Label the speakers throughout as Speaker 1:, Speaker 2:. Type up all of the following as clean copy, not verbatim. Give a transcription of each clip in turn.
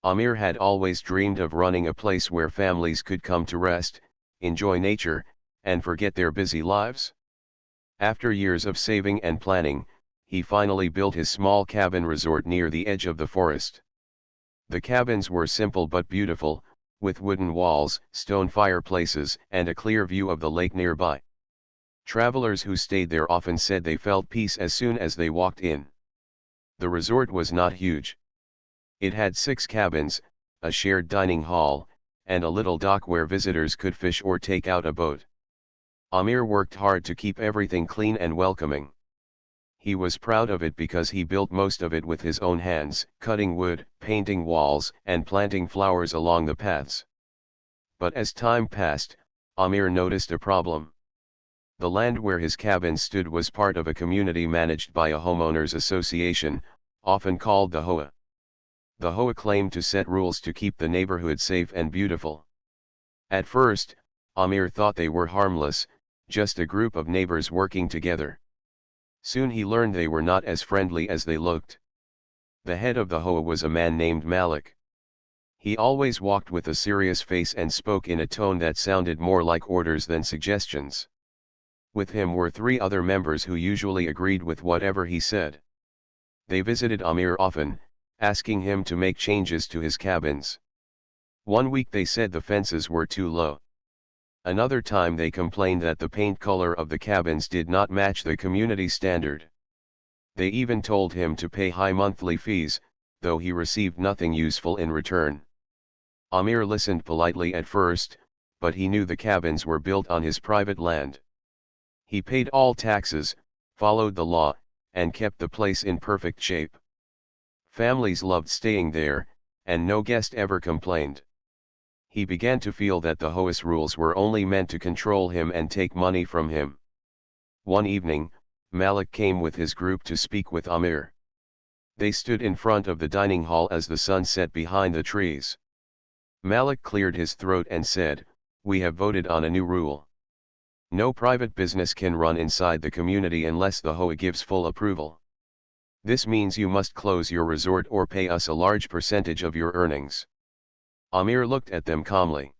Speaker 1: Amir had always dreamed of running a place where families could come to rest, enjoy nature, and forget their busy lives. After years of saving and planning, he finally built his small cabin resort near the edge of the forest. The cabins were simple but beautiful, with wooden walls, stone fireplaces, and a clear view of the lake nearby. Travelers who stayed there often said they felt peace as soon as they walked in. The resort was not huge. It had 6 cabins, a shared dining hall, and a little dock where visitors could fish or take out a boat. Amir worked hard to keep everything clean and welcoming. He was proud of it because he built most of it with his own hands, cutting wood, painting walls, and planting flowers along the paths. But as time passed, Amir noticed a problem. The land where his cabin stood was part of a community managed by a homeowners association, often called the HOA. The HOA claimed to set rules to keep the neighborhood safe and beautiful. At first, Amir thought they were harmless, just a group of neighbors working together. Soon he learned they were not as friendly as they looked. The head of the HOA was a man named Malik. He always walked with a serious face and spoke in a tone that sounded more like orders than suggestions. With him were 3 other members who usually agreed with whatever he said. They visited Amir often, asking him to make changes to his cabins. One week they said the fences were too low. Another time they complained that the paint color of the cabins did not match the community standard. They even told him to pay high monthly fees, though he received nothing useful in return. Amir listened politely at first, but he knew the cabins were built on his private land. He paid all taxes, followed the law, and kept the place in perfect shape. Families loved staying there, and no guest ever complained. He began to feel that the HOA's rules were only meant to control him and take money from him. One evening, Malik came with his group to speak with Amir. They stood in front of the dining hall as the sun set behind the trees. Malik cleared his throat and said, "We have voted on a new rule. No private business can run inside the community unless the HOA gives full approval. This means you must close your resort or pay us a large percentage of your earnings." Amir looked at them calmly.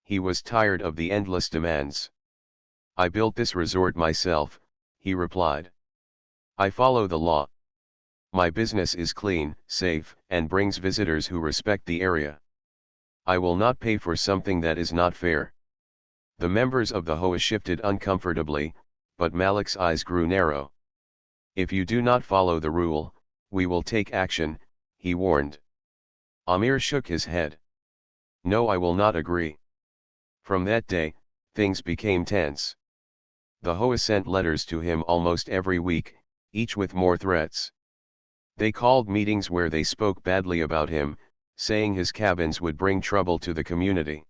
Speaker 1: He was tired of the endless demands. "I built this resort myself," he replied. "I follow the law. My business is clean, safe, and brings visitors who respect the area. I will not pay for something that is not fair." The members of the HOA shifted uncomfortably, but Malik's eyes grew narrow. "If you do not follow the rule, we will take action," he warned. Amir shook his head. "No, I will not agree." From that day, things became tense. The HOA sent letters to him almost every week, each with more threats. They called meetings where they spoke badly about him, saying his cabins would bring trouble to the community.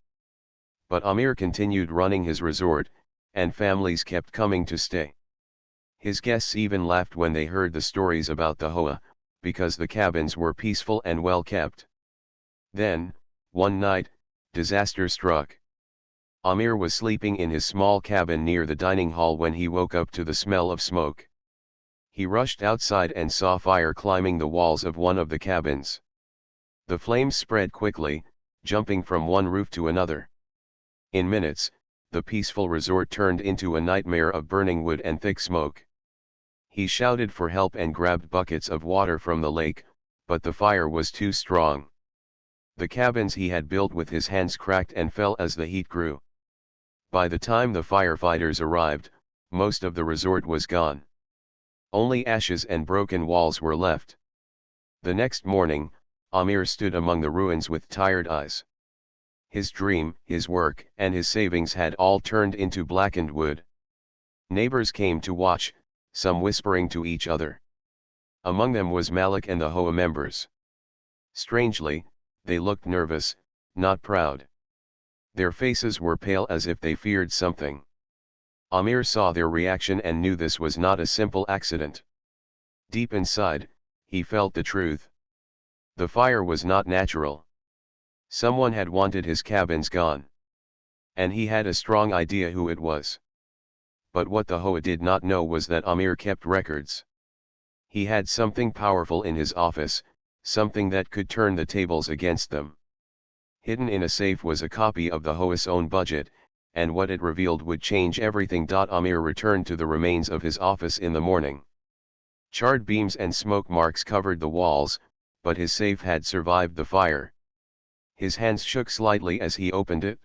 Speaker 1: But Amir continued running his resort, and families kept coming to stay. His guests even laughed when they heard the stories about the HOA, because the cabins were peaceful and well kept. Then, one night, disaster struck. Amir was sleeping in his small cabin near the dining hall when he woke up to the smell of smoke. He rushed outside and saw fire climbing the walls of one of the cabins. The flames spread quickly, jumping from one roof to another. In minutes, the peaceful resort turned into a nightmare of burning wood and thick smoke. He shouted for help and grabbed buckets of water from the lake, but the fire was too strong. The cabins he had built with his hands cracked and fell as the heat grew. By the time the firefighters arrived, most of the resort was gone. Only ashes and broken walls were left. The next morning, Amir stood among the ruins with tired eyes. His dream, his work, and his savings had all turned into blackened wood. Neighbors came to watch, some whispering to each other. Among them was Malik and the HOA members. Strangely, they looked nervous, not proud. Their faces were pale as if they feared something. Amir saw their reaction and knew this was not a simple accident. Deep inside, he felt the truth. The fire was not natural. Someone had wanted his cabins gone. And he had a strong idea who it was. But what the HOA did not know was that Amir kept records. He had something powerful in his office, something that could turn the tables against them. Hidden in a safe was a copy of the HOA's own budget, and what it revealed would change everything. Amir returned to the remains of his office in the morning. Charred beams and smoke marks covered the walls, but his safe had survived the fire. His hands shook slightly as he opened it.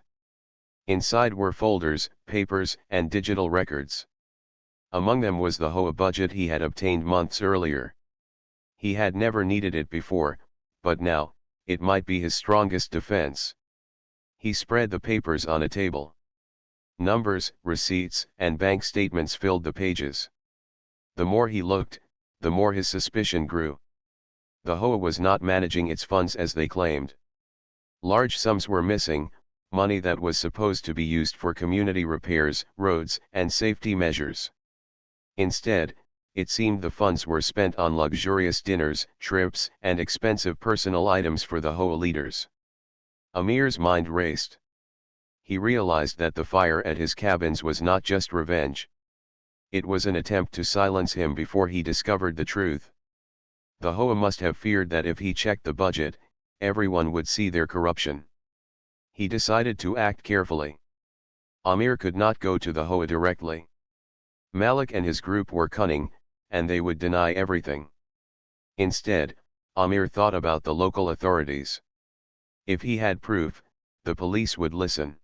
Speaker 1: Inside were folders, papers, and digital records. Among them was the HOA budget he had obtained months earlier. He had never needed it before, but now, it might be his strongest defense. He spread the papers on a table. Numbers, receipts, and bank statements filled the pages. The more he looked, the more his suspicion grew. The HOA was not managing its funds as they claimed. Large sums were missing, money that was supposed to be used for community repairs, roads, and safety measures. Instead, it seemed the funds were spent on luxurious dinners, trips, and expensive personal items for the HOA leaders. Amir's mind raced. He realized that the fire at his cabins was not just revenge. It was an attempt to silence him before he discovered the truth. The HOA must have feared that if he checked the budget, everyone would see their corruption. He decided to act carefully. Amir could not go to the HOA directly. Malik and his group were cunning, and they would deny everything. Instead, Amir thought about the local authorities. If he had proof, the police would listen.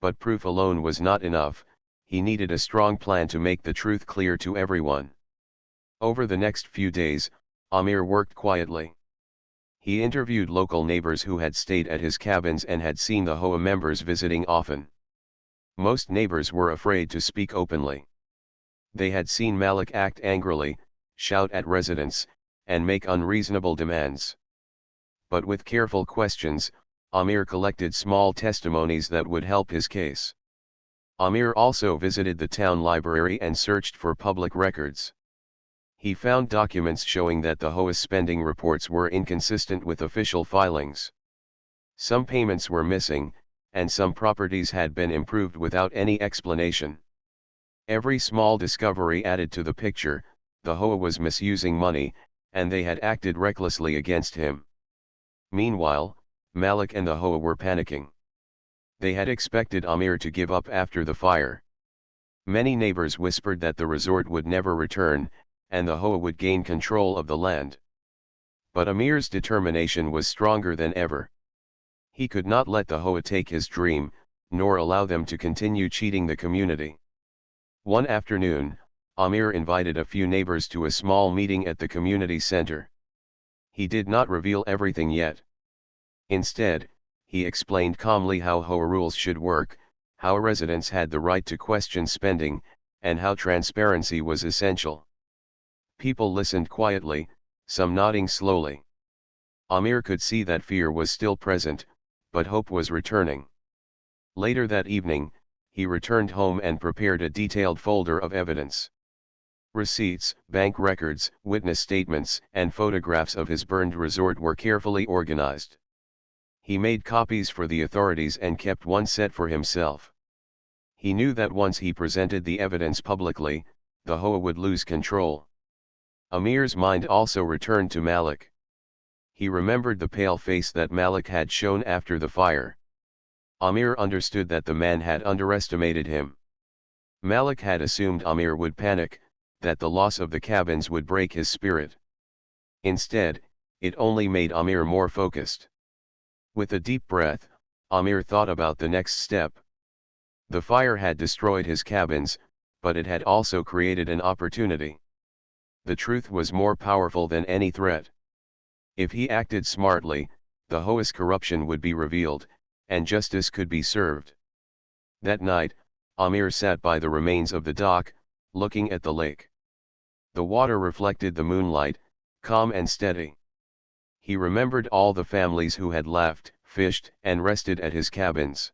Speaker 1: But proof alone was not enough, he needed a strong plan to make the truth clear to everyone. Over the next few days, Amir worked quietly. He interviewed local neighbors who had stayed at his cabins and had seen the HOA members visiting often. Most neighbors were afraid to speak openly. They had seen Malik act angrily, shout at residents, and make unreasonable demands. But with careful questions, Amir collected small testimonies that would help his case. Amir also visited the town library and searched for public records. He found documents showing that the HOA's spending reports were inconsistent with official filings. Some payments were missing, and some properties had been improved without any explanation. Every small discovery added to the picture. The HOA was misusing money, and they had acted recklessly against him. Meanwhile, Malik and the HOA were panicking. They had expected Amir to give up after the fire. Many neighbors whispered that the resort would never return, and the HOA would gain control of the land. But Amir's determination was stronger than ever. He could not let the HOA take his dream, nor allow them to continue cheating the community. One afternoon, Amir invited a few neighbors to a small meeting at the community center. He did not reveal everything yet. Instead, he explained calmly how HOA rules should work, how residents had the right to question spending, and how transparency was essential. People listened quietly, some nodding slowly. Amir could see that fear was still present, but hope was returning. Later that evening, he returned home and prepared a detailed folder of evidence. Receipts, bank records, witness statements, and photographs of his burned resort were carefully organized. He made copies for the authorities and kept one set for himself. He knew that once he presented the evidence publicly, the HOA would lose control. Amir's mind also returned to Malik. He remembered the pale face that Malik had shown after the fire. Amir understood that the man had underestimated him. Malik had assumed Amir would panic, that the loss of the cabins would break his spirit. Instead, it only made Amir more focused. With a deep breath, Amir thought about the next step. The fire had destroyed his cabins, but it had also created an opportunity. The truth was more powerful than any threat. If he acted smartly, the HOA's corruption would be revealed, and justice could be served. That night, Amir sat by the remains of the dock, looking at the lake. The water reflected the moonlight, calm and steady. He remembered all the families who had laughed, fished, and rested at his cabins.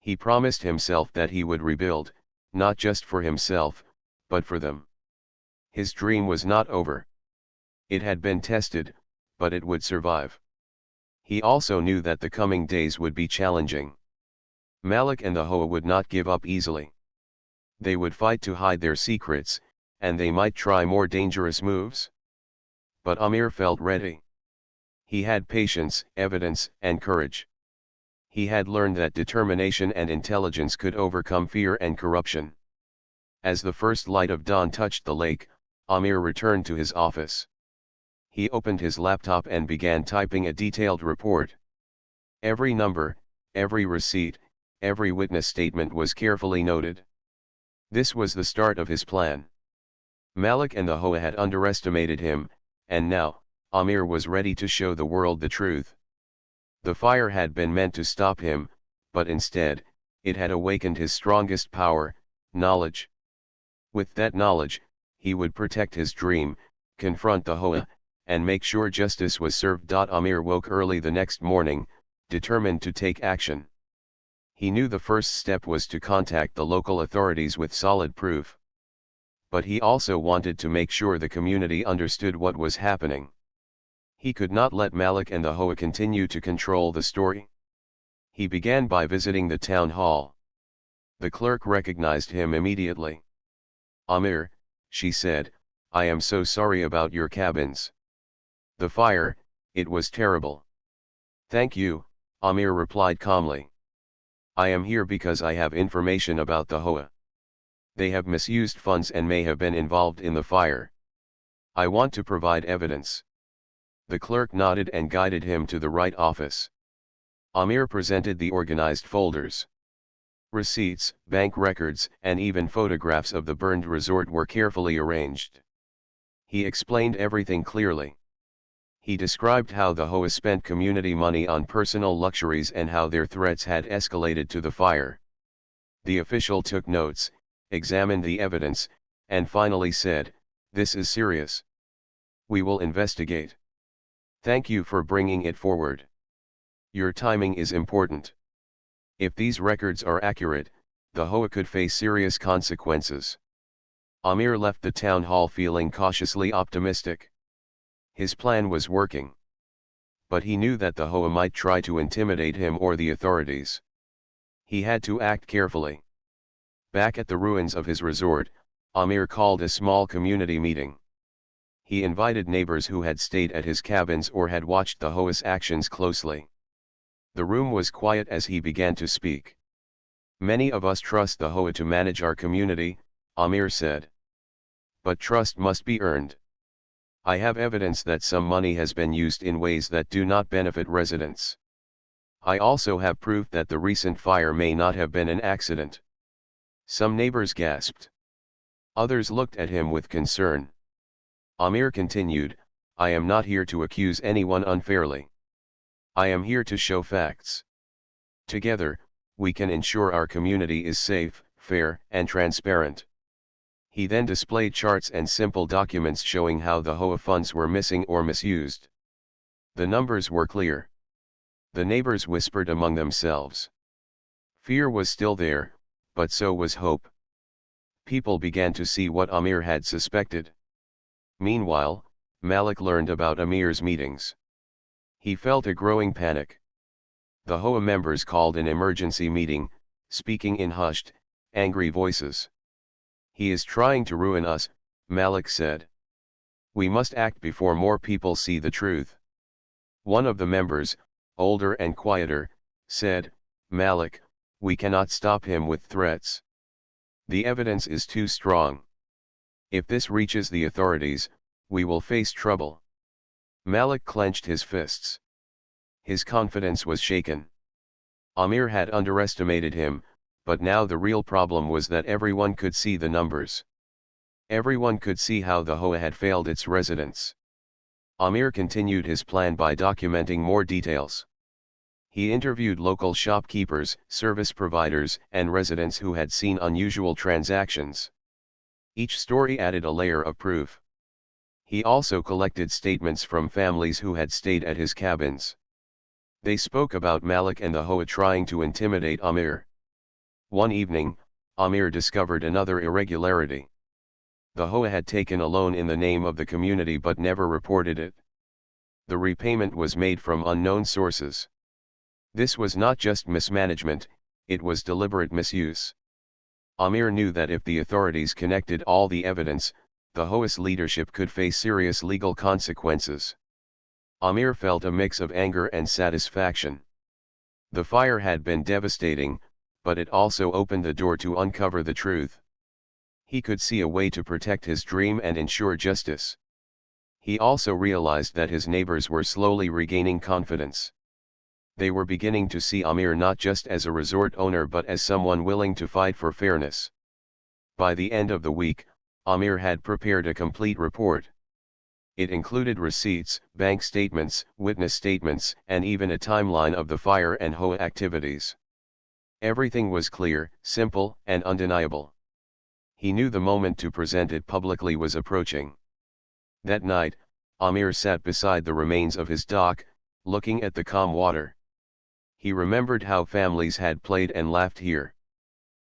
Speaker 1: He promised himself that he would rebuild, not just for himself, but for them. His dream was not over. It had been tested, but it would survive. He also knew that the coming days would be challenging. Malik and the HOA would not give up easily. They would fight to hide their secrets, and they might try more dangerous moves. But Amir felt ready. He had patience, evidence, and courage. He had learned that determination and intelligence could overcome fear and corruption. As the first light of dawn touched the lake, Amir returned to his office. He opened his laptop and began typing a detailed report. Every number, every receipt, every witness statement was carefully noted. This was the start of his plan. Malik and the HOA had underestimated him, and now, Amir was ready to show the world the truth. The fire had been meant to stop him, but instead, it had awakened his strongest power, knowledge. With that knowledge, he would protect his dream, confront the HOA, and make sure justice was served. Amir woke early the next morning, determined to take action. He knew the first step was to contact the local authorities with solid proof. But he also wanted to make sure the community understood what was happening. He could not let Malik and the HOA continue to control the story. He began by visiting the town hall. The clerk recognized him immediately. "Amir," she said, "I am so sorry about your cabins. The fire, it was terrible." "Thank you," Amir replied calmly. "I am here because I have information about the HOA. They have misused funds and may have been involved in the fire. I want to provide evidence." The clerk nodded and guided him to the right office. Amir presented the organized folders. Receipts, bank records, and even photographs of the burned resort were carefully arranged. He explained everything clearly. He described how the HOA spent community money on personal luxuries and how their threats had escalated to the fire. The official took notes, examined the evidence, and finally said, "This is serious. We will investigate. Thank you for bringing it forward. Your timing is important. If these records are accurate, the HOA could face serious consequences." Amir left the town hall feeling cautiously optimistic. His plan was working. But he knew that the HOA might try to intimidate him or the authorities. He had to act carefully. Back at the ruins of his resort, Amir called a small community meeting. He invited neighbors who had stayed at his cabins or had watched the HOA's actions closely. The room was quiet as he began to speak. "Many of us trust the HOA to manage our community," Amir said. "But trust must be earned. I have evidence that some money has been used in ways that do not benefit residents. I also have proof that the recent fire may not have been an accident." Some neighbors gasped. Others looked at him with concern. Amir continued, "I am not here to accuse anyone unfairly. I am here to show facts. Together, we can ensure our community is safe, fair, and transparent." He then displayed charts and simple documents showing how the HOA funds were missing or misused. The numbers were clear. The neighbors whispered among themselves. Fear was still there, but so was hope. People began to see what Amir had suspected. Meanwhile, Malik learned about Amir's meetings. He felt a growing panic. The HOA members called an emergency meeting, speaking in hushed, angry voices. "He is trying to ruin us," Malik said. "We must act before more people see the truth." One of the members, older and quieter, said, "Malik, we cannot stop him with threats. The evidence is too strong. If this reaches the authorities, we will face trouble." Malik clenched his fists. His confidence was shaken. Amir had underestimated him, but now the real problem was that everyone could see the numbers. Everyone could see how the HOA had failed its residents. Amir continued his plan by documenting more details. He interviewed local shopkeepers, service providers, and residents who had seen unusual transactions. Each story added a layer of proof. He also collected statements from families who had stayed at his cabins. They spoke about Malik and the HOA trying to intimidate Amir. One evening, Amir discovered another irregularity. The HOA had taken a loan in the name of the community but never reported it. The repayment was made from unknown sources. This was not just mismanagement, it was deliberate misuse. Amir knew that if the authorities connected all the evidence, the HOA's leadership could face serious legal consequences. Amir felt a mix of anger and satisfaction. The fire had been devastating, but it also opened the door to uncover the truth. He could see a way to protect his dream and ensure justice. He also realized that his neighbors were slowly regaining confidence. They were beginning to see Amir not just as a resort owner but as someone willing to fight for fairness. By the end of the week, Amir had prepared a complete report. It included receipts, bank statements, witness statements, and even a timeline of the fire and HOA activities. Everything was clear, simple, and undeniable. He knew the moment to present it publicly was approaching. That night, Amir sat beside the remains of his dock, looking at the calm water. He remembered how families had played and laughed here.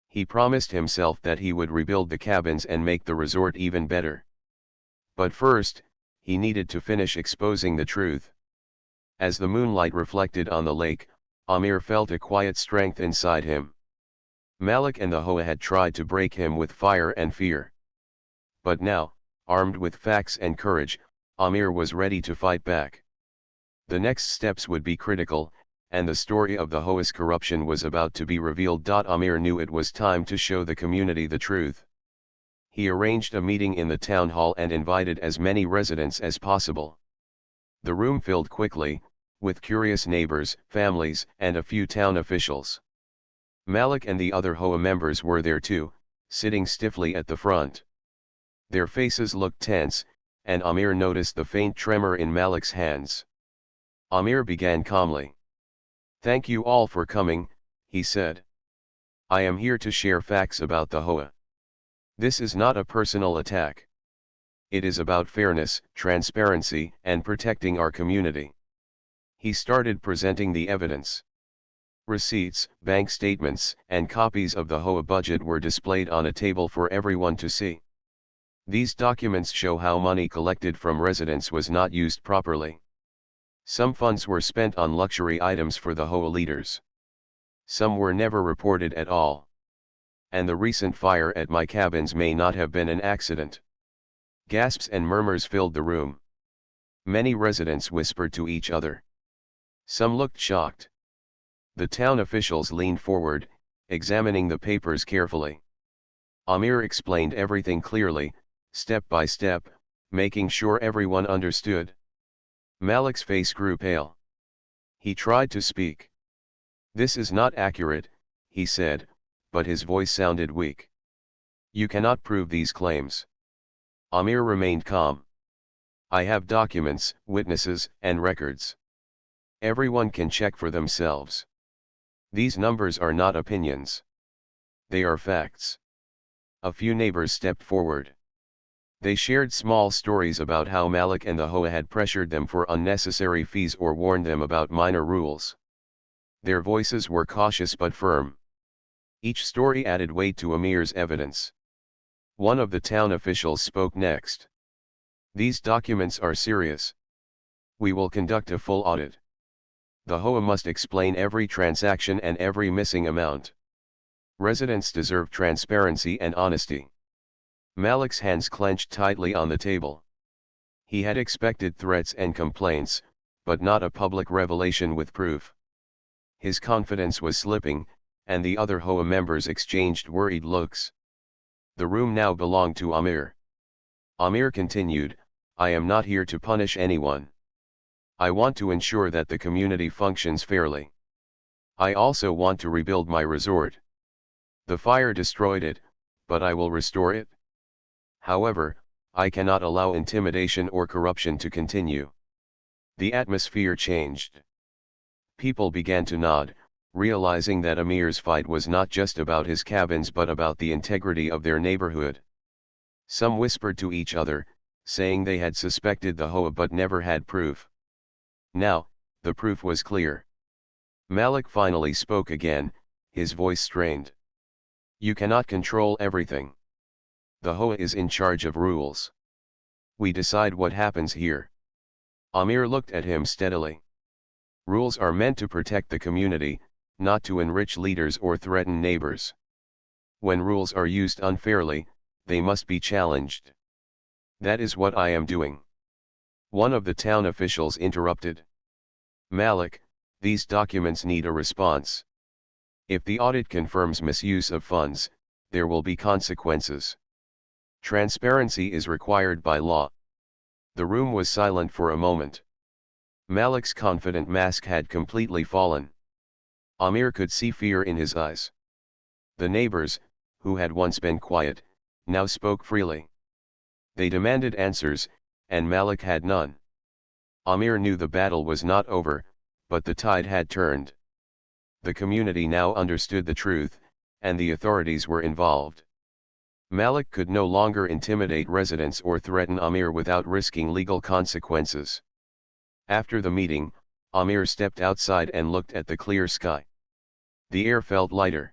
Speaker 1: He promised himself that he would rebuild the cabins and make the resort even better. But first, he needed to finish exposing the truth. As the moonlight reflected on the lake, Amir felt a quiet strength inside him. Malik and the HOA had tried to break him with fire and fear. But now, armed with facts and courage, Amir was ready to fight back. The next steps would be critical, and the story of the HOA's corruption was about to be revealed. Amir knew it was time to show the community the truth. He arranged a meeting in the town hall and invited as many residents as possible. The room filled quickly, with curious neighbors, families, and a few town officials. Malik and the other HOA members were there too, sitting stiffly at the front. Their faces looked tense, and Amir noticed the faint tremor in Malik's hands. Amir began calmly. "Thank you all for coming," he said. "I am here to share facts about the HOA. This is not a personal attack. It is about fairness, transparency, and protecting our community." He started presenting the evidence. Receipts, bank statements, and copies of the HOA budget were displayed on a table for everyone to see. These documents show how money collected from residents was not used properly. Some funds were spent on luxury items for the HOA leaders. Some were never reported at all. And the recent fire at my cabins may not have been an accident. Gasps and murmurs filled the room. Many residents whispered to each other. Some looked shocked. The town officials leaned forward, examining the papers carefully. Amir explained everything clearly, step by step, making sure everyone understood. Malik's face grew pale. He tried to speak. "This is not accurate," he said, but his voice sounded weak. "You cannot prove these claims." Amir remained calm. "I have documents, witnesses, and records. Everyone can check for themselves. These numbers are not opinions. They are facts." A few neighbors stepped forward. They shared small stories about how Malik and the HOA had pressured them for unnecessary fees or warned them about minor rules. Their voices were cautious but firm. Each story added weight to Amir's evidence. One of the town officials spoke next. "These documents are serious. We will conduct a full audit. The HOA must explain every transaction and every missing amount. Residents deserve transparency and honesty." Malik's hands clenched tightly on the table. He had expected threats and complaints, but not a public revelation with proof. His confidence was slipping, and the other HOA members exchanged worried looks. The room now belonged to Amir. Amir continued, "I am not here to punish anyone. I want to ensure that the community functions fairly. I also want to rebuild my resort. The fire destroyed it, but I will restore it. However, I cannot allow intimidation or corruption to continue." The atmosphere changed. People began to nod, realizing that Amir's fight was not just about his cabins but about the integrity of their neighborhood. Some whispered to each other, saying they had suspected the HOA but never had proof. Now, the proof was clear. Malik finally spoke again, his voice strained. "You cannot control everything. The HOA is in charge of rules. We decide what happens here." Amir looked at him steadily. "Rules are meant to protect the community, not to enrich leaders or threaten neighbors. When rules are used unfairly, they must be challenged. That is what I am doing." One of the town officials interrupted. "Malik, these documents need a response. If the audit confirms misuse of funds, there will be consequences. Transparency is required by law." The room was silent for a moment. Malik's confident mask had completely fallen. Amir could see fear in his eyes. The neighbors, who had once been quiet, now spoke freely. They demanded answers, and Malik had none. Amir knew the battle was not over, but the tide had turned. The community now understood the truth, and the authorities were involved. Malik could no longer intimidate residents or threaten Amir without risking legal consequences. After the meeting, Amir stepped outside and looked at the clear sky. The air felt lighter.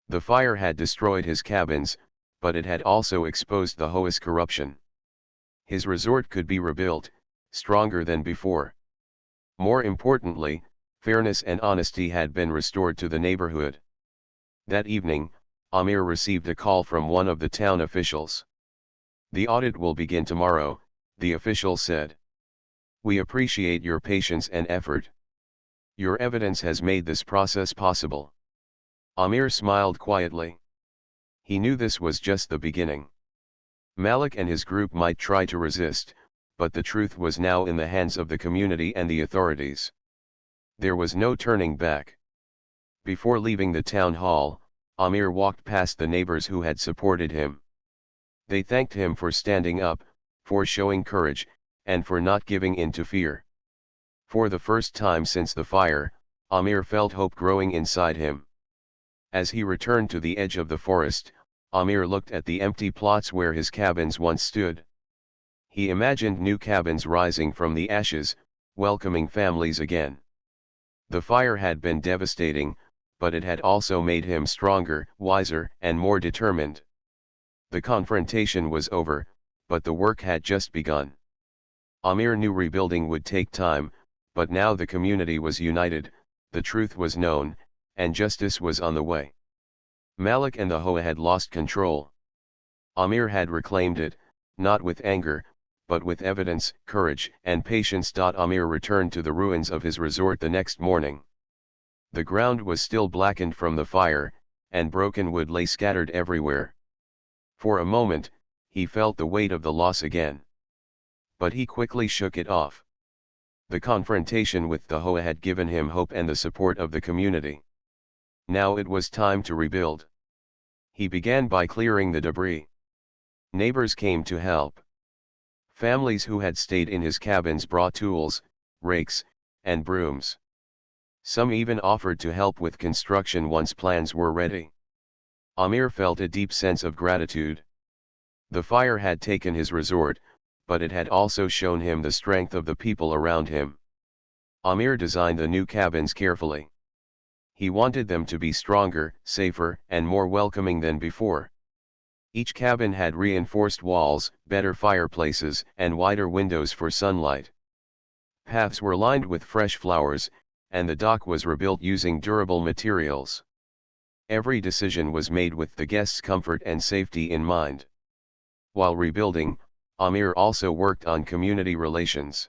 Speaker 1: The fire had destroyed his cabins, but it had also exposed the HOA's corruption. His resort could be rebuilt, stronger than before. More importantly, fairness and honesty had been restored to the neighborhood. That evening, Amir received a call from one of the town officials. "The audit will begin tomorrow," the official said. "We appreciate your patience and effort. Your evidence has made this process possible." Amir smiled quietly. He knew this was just the beginning. Malik and his group might try to resist, but the truth was now in the hands of the community and the authorities. There was no turning back. Before leaving the town hall, Amir walked past the neighbors who had supported him. They thanked him for standing up, for showing courage, and for not giving in to fear. For the first time since the fire, Amir felt hope growing inside him. As he returned to the edge of the forest, Amir looked at the empty plots where his cabins once stood. He imagined new cabins rising from the ashes, welcoming families again. The fire had been devastating, but it had also made him stronger, wiser, and more determined. The confrontation was over, but the work had just begun. Amir knew rebuilding would take time, but now the community was united, the truth was known, and justice was on the way. Malik and the HOA had lost control. Amir had reclaimed it, not with anger, but with evidence, courage, and patience. Amir returned to the ruins of his resort the next morning. The ground was still blackened from the fire, and broken wood lay scattered everywhere. For a moment, he felt the weight of the loss again. But he quickly shook it off. The confrontation with the HOA had given him hope and the support of the community. Now it was time to rebuild. He began by clearing the debris. Neighbors came to help. Families who had stayed in his cabins brought tools, rakes, and brooms. Some even offered to help with construction once plans were ready. Amir felt a deep sense of gratitude. The fire had taken his resort, but it had also shown him the strength of the people around him. Amir designed the new cabins carefully. He wanted them to be stronger, safer, and more welcoming than before. Each cabin had reinforced walls, better fireplaces, and wider windows for sunlight. Paths were lined with fresh flowers, and the dock was rebuilt using durable materials. Every decision was made with the guests' comfort and safety in mind. While rebuilding, Amir also worked on community relations.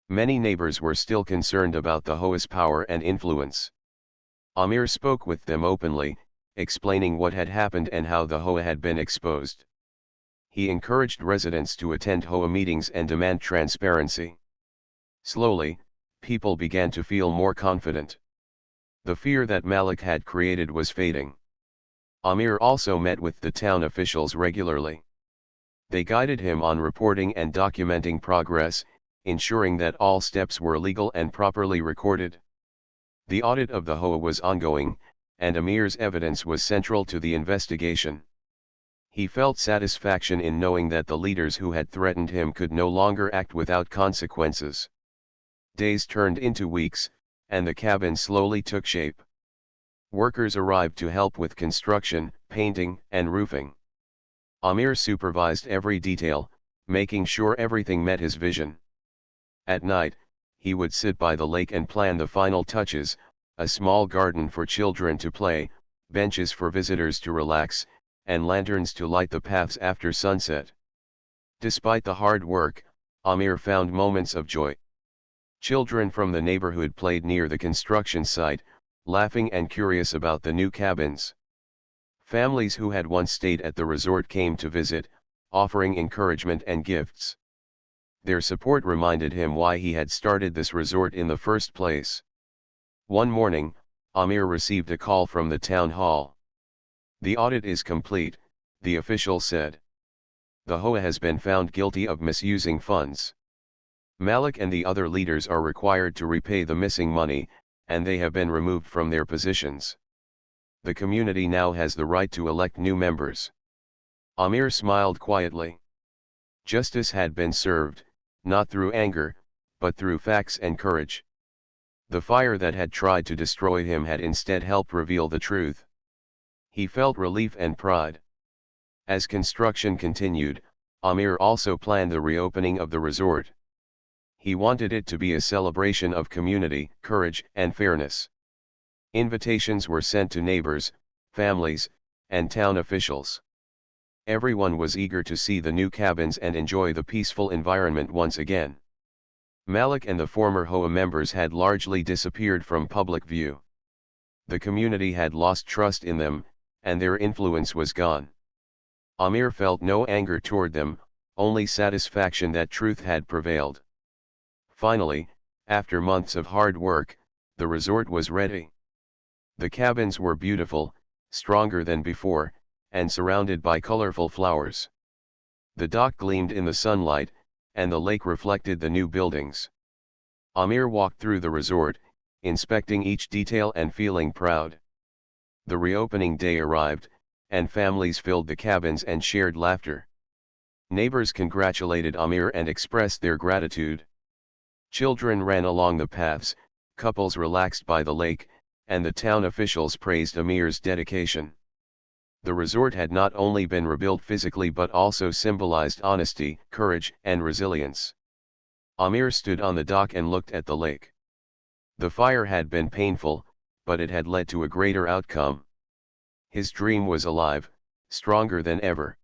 Speaker 1: Many neighbors were still concerned about the HOA's power and influence. Amir spoke with them openly, explaining what had happened and how the HOA had been exposed. He encouraged residents to attend HOA meetings and demand transparency. Slowly, people began to feel more confident. The fear that Malik had created was fading. Amir also met with the town officials regularly. They guided him on reporting and documenting progress, ensuring that all steps were legal and properly recorded. The audit of the HOA was ongoing, and Amir's evidence was central to the investigation. He felt satisfaction in knowing that the leaders who had threatened him could no longer act without consequences. Days turned into weeks, and the cabin slowly took shape. Workers arrived to help with construction, painting, and roofing. Amir supervised every detail, making sure everything met his vision. At night, he would sit by the lake and plan the final touches, a small garden for children to play, benches for visitors to relax, and lanterns to light the paths after sunset. Despite the hard work, Amir found moments of joy. Children from the neighborhood played near the construction site, laughing and curious about the new cabins. Families who had once stayed at the resort came to visit, offering encouragement and gifts. Their support reminded him why he had started this resort in the first place. One morning, Amir received a call from the town hall. "The audit is complete," the official said. "The HOA has been found guilty of misusing funds. Malik and the other leaders are required to repay the missing money, and they have been removed from their positions. The community now has the right to elect new members." Amir smiled quietly. Justice had been served, not through anger, but through facts and courage. The fire that had tried to destroy him had instead helped reveal the truth. He felt relief and pride. As construction continued, Amir also planned the reopening of the resort. He wanted it to be a celebration of community, courage, and fairness. Invitations were sent to neighbors, families, and town officials. Everyone was eager to see the new cabins and enjoy the peaceful environment once again. Malik and the former HOA members had largely disappeared from public view. The community had lost trust in them, and their influence was gone. Amir felt no anger toward them, only satisfaction that truth had prevailed. Finally, after months of hard work, the resort was ready. The cabins were beautiful, stronger than before, and surrounded by colorful flowers. The dock gleamed in the sunlight, and the lake reflected the new buildings. Amir walked through the resort, inspecting each detail and feeling proud. The reopening day arrived, and families filled the cabins and shared laughter. Neighbors congratulated Amir and expressed their gratitude. Children ran along the paths, couples relaxed by the lake, and the town officials praised Amir's dedication. The resort had not only been rebuilt physically but also symbolized honesty, courage, and resilience. Amir stood on the dock and looked at the lake. The fire had been painful, but it had led to a greater outcome. His dream was alive, stronger than ever.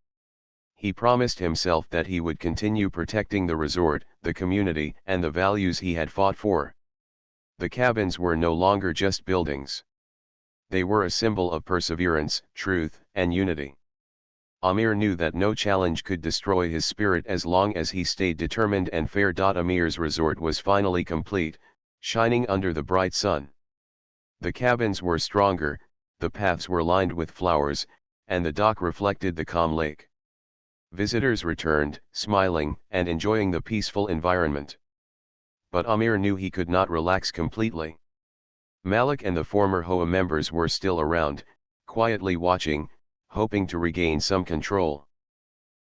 Speaker 1: He promised himself that he would continue protecting the resort, the community, and the values he had fought for. The cabins were no longer just buildings. They were a symbol of perseverance, truth, and unity. Amir knew that no challenge could destroy his spirit as long as he stayed determined and fair. Amir's resort was finally complete, shining under the bright sun. The cabins were stronger, the paths were lined with flowers, and the dock reflected the calm lake. Visitors returned, smiling and enjoying the peaceful environment. But Amir knew he could not relax completely. Malik and the former HOA members were still around, quietly watching, hoping to regain some control.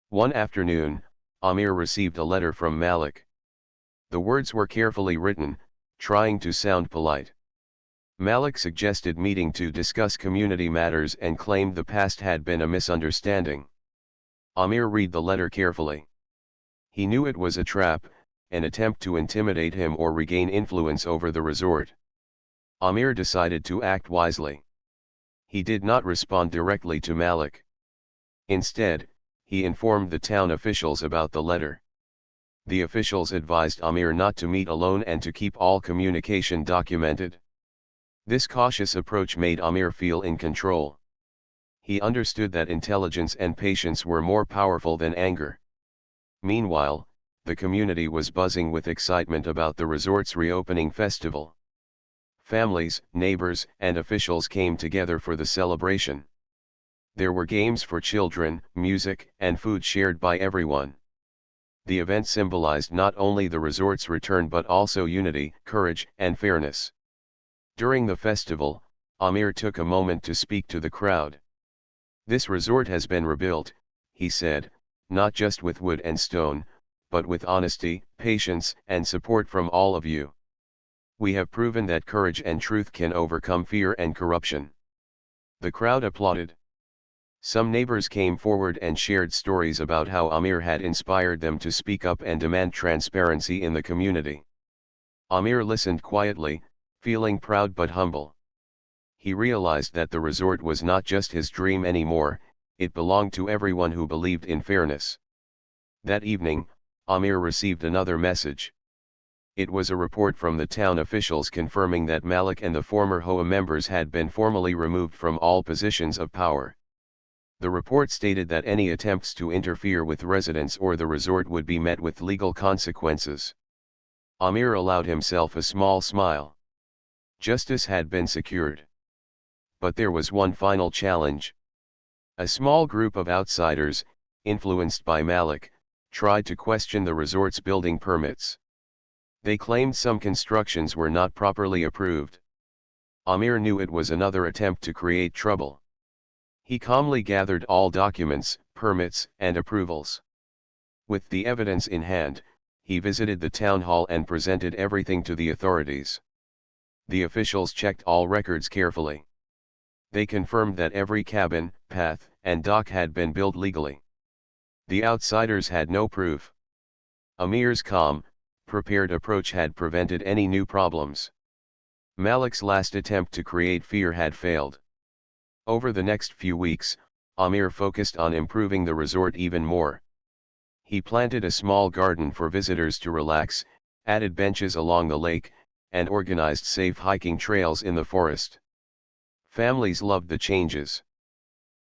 Speaker 1: One afternoon, Amir received a letter from Malik. The words were carefully written, trying to sound polite. Malik suggested meeting to discuss community matters and claimed the past had been a misunderstanding. Amir read the letter carefully. He knew it was a trap, an attempt to intimidate him or regain influence over the resort. Amir decided to act wisely. He did not respond directly to Malik. Instead, he informed the town officials about the letter. The officials advised Amir not to meet alone and to keep all communication documented. This cautious approach made Amir feel in control. He understood that intelligence and patience were more powerful than anger. Meanwhile, the community was buzzing with excitement about the resort's reopening festival. Families, neighbors, and officials came together for the celebration. There were games for children, music, and food shared by everyone. The event symbolized not only the resort's return but also unity, courage, and fairness. During the festival, Amir took a moment to speak to the crowd. "This resort has been rebuilt," he said, "not just with wood and stone, but with honesty, patience, and support from all of you. We have proven that courage and truth can overcome fear and corruption." The crowd applauded. Some neighbors came forward and shared stories about how Amir had inspired them to speak up and demand transparency in the community. Amir listened quietly, feeling proud but humble. He realized that the resort was not just his dream anymore, it belonged to everyone who believed in fairness. That evening, Amir received another message. It was a report from the town officials confirming that Malik and the former HOA members had been formally removed from all positions of power. The report stated that any attempts to interfere with residents or the resort would be met with legal consequences. Amir allowed himself a small smile. Justice had been secured. But there was one final challenge. A small group of outsiders, influenced by Malik, tried to question the resort's building permits. They claimed some constructions were not properly approved. Amir knew it was another attempt to create trouble. He calmly gathered all documents, permits, and approvals. With the evidence in hand, he visited the town hall and presented everything to the authorities. The officials checked all records carefully. They confirmed that every cabin, path, and dock had been built legally. The outsiders had no proof. Amir's calm, prepared approach had prevented any new problems. Malik's last attempt to create fear had failed. Over the next few weeks, Amir focused on improving the resort even more. He planted a small garden for visitors to relax, added benches along the lake, and organized safe hiking trails in the forest. Families loved the changes.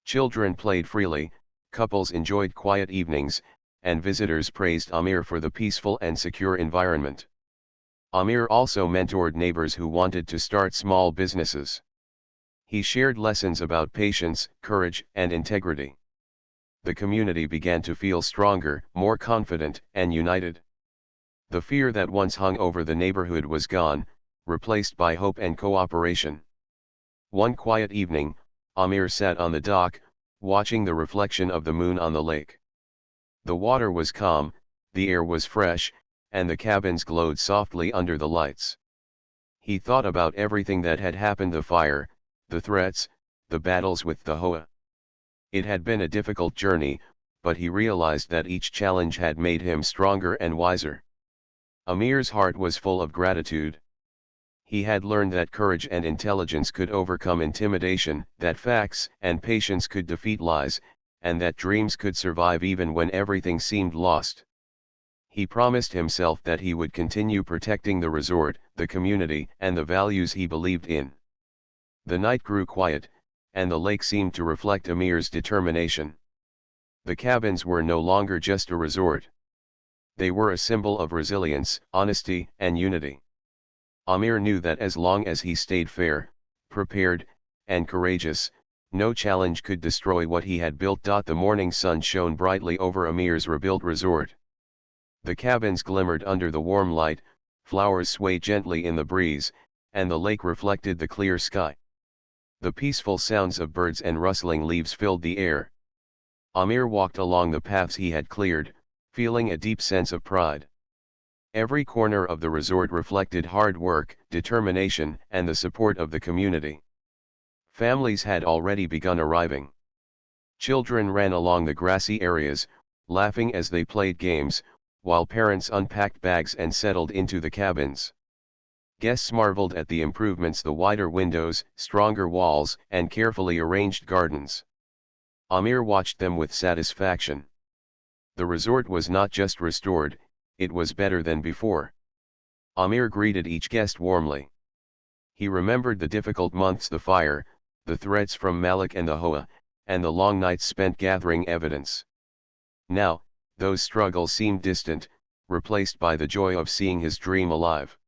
Speaker 1: Children played freely, couples enjoyed quiet evenings, and visitors praised Amir for the peaceful and secure environment. Amir also mentored neighbors who wanted to start small businesses. He shared lessons about patience, courage, and integrity. The community began to feel stronger, more confident, and united. The fear that once hung over the neighborhood was gone, replaced by hope and cooperation. One quiet evening, Amir sat on the dock, watching the reflection of the moon on the lake. The water was calm, the air was fresh, and the cabins glowed softly under the lights. He thought about everything that had happened: the fire, the threats, the battles with the HOA. It had been a difficult journey, but he realized that each challenge had made him stronger and wiser. Amir's heart was full of gratitude. He had learned that courage and intelligence could overcome intimidation, that facts and patience could defeat lies, and that dreams could survive even when everything seemed lost. He promised himself that he would continue protecting the resort, the community, and the values he believed in. The night grew quiet, and the lake seemed to reflect Amir's determination. The cabins were no longer just a resort. They were a symbol of resilience, honesty, and unity. Amir knew that as long as he stayed fair, prepared, and courageous, no challenge could destroy what he had built. The morning sun shone brightly over Amir's rebuilt resort. The cabins glimmered under the warm light, flowers swayed gently in the breeze, and the lake reflected the clear sky. The peaceful sounds of birds and rustling leaves filled the air. Amir walked along the paths he had cleared, feeling a deep sense of pride. Every corner of the resort reflected hard work, determination, and the support of the community. Families had already begun arriving. Children ran along the grassy areas, laughing as they played games, while parents unpacked bags and settled into the cabins. Guests marveled at the improvements: the wider windows, stronger walls, and carefully arranged gardens. Amir watched them with satisfaction. The resort was not just restored, it was better than before. Amir greeted each guest warmly. He remembered the difficult months: the fire, the threats from Malik and the HOA, and the long nights spent gathering evidence. Now, those struggles seemed distant, replaced by the joy of seeing his dream alive.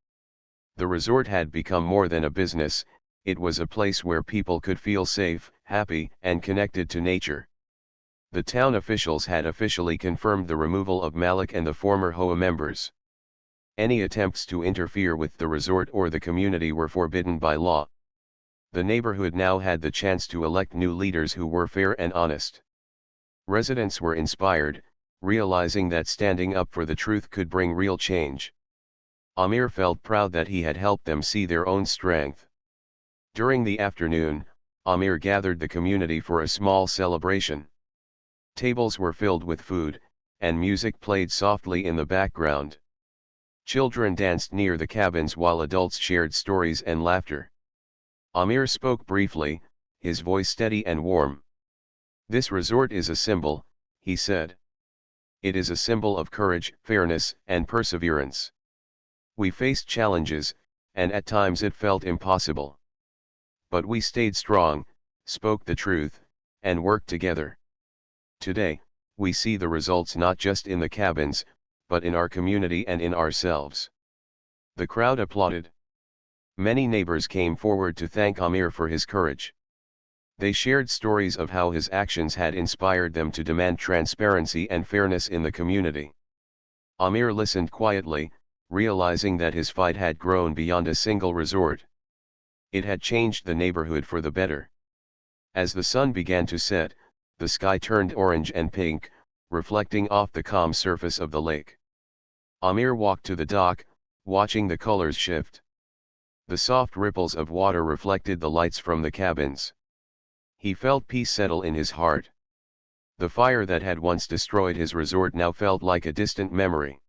Speaker 1: The resort had become more than a business, it was a place where people could feel safe, happy, and connected to nature. The town officials had officially confirmed the removal of Malik and the former HOA members. Any attempts to interfere with the resort or the community were forbidden by law. The neighborhood now had the chance to elect new leaders who were fair and honest. Residents were inspired, realizing that standing up for the truth could bring real change. Amir felt proud that he had helped them see their own strength. During the afternoon, Amir gathered the community for a small celebration. Tables were filled with food, and music played softly in the background. Children danced near the cabins while adults shared stories and laughter. Amir spoke briefly, his voice steady and warm. "This resort is a symbol," he said. It is a symbol of courage, fairness, and perseverance. We faced challenges, and at times it felt impossible. But we stayed strong, spoke the truth, and worked together. Today, we see the results not just in the cabins, but in our community and in ourselves. The crowd applauded. Many neighbors came forward to thank Amir for his courage. They shared stories of how his actions had inspired them to demand transparency and fairness in the community. Amir listened quietly, realizing that his fight had grown beyond a single resort. It had changed the neighborhood for the better. As the sun began to set, the sky turned orange and pink, reflecting off the calm surface of the lake. Amir walked to the dock, watching the colors shift. The soft ripples of water reflected the lights from the cabins. He felt peace settle in his heart. The fire that had once destroyed his resort now felt like a distant memory.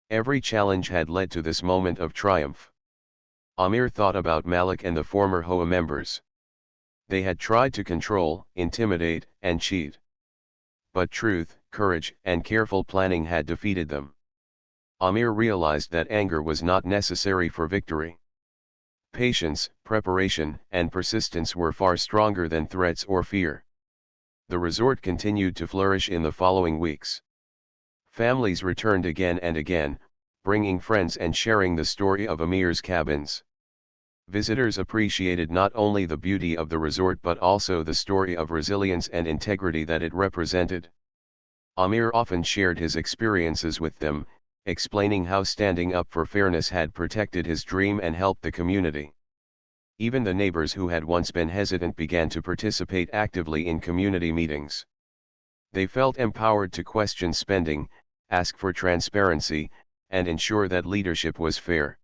Speaker 1: Every challenge had led to this moment of triumph. Amir thought about Malik and the former HOA members. They had tried to control, intimidate, and cheat. But truth, courage, and careful planning had defeated them. Amir realized that anger was not necessary for victory. Patience, preparation, and persistence were far stronger than threats or fear. The resort continued to flourish in the following weeks. Families returned again and again, bringing friends and sharing the story of Amir's cabins. Visitors appreciated not only the beauty of the resort but also the story of resilience and integrity that it represented. Amir often shared his experiences with them, explaining how standing up for fairness had protected his dream and helped the community. Even the neighbors who had once been hesitant began to participate actively in community meetings. They felt empowered to question spending, ask for transparency, and ensure that leadership was fair.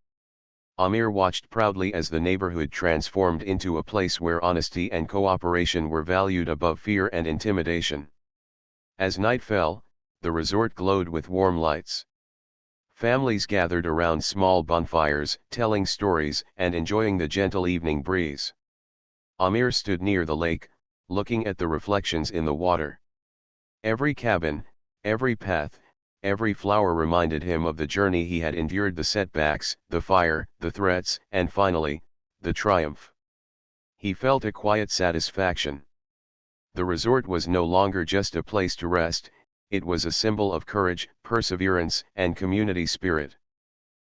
Speaker 1: Amir watched proudly as the neighborhood transformed into a place where honesty and cooperation were valued above fear and intimidation. As night fell, the resort glowed with warm lights. Families gathered around small bonfires, telling stories and enjoying the gentle evening breeze. Amir stood near the lake, looking at the reflections in the water. Every cabin, every path, every flower reminded him of the journey he had endured, the setbacks, the fire, the threats, and finally, the triumph. He felt a quiet satisfaction. The resort was no longer just a place to rest, it was a symbol of courage, perseverance, and community spirit.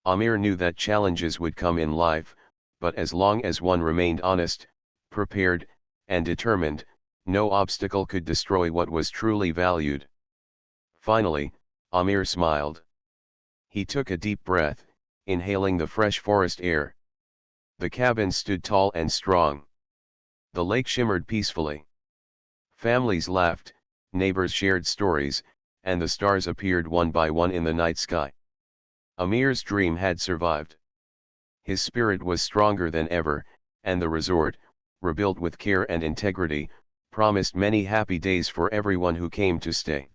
Speaker 1: Amir knew that challenges would come in life, but as long as one remained honest, prepared, and determined, no obstacle could destroy what was truly valued. Finally, Amir smiled. He took a deep breath, inhaling the fresh forest air. The cabin stood tall and strong. The lake shimmered peacefully. Families laughed, neighbors shared stories, and the stars appeared one by one in the night sky. Amir's dream had survived. His spirit was stronger than ever, and the resort, rebuilt with care and integrity, promised many happy days for everyone who came to stay.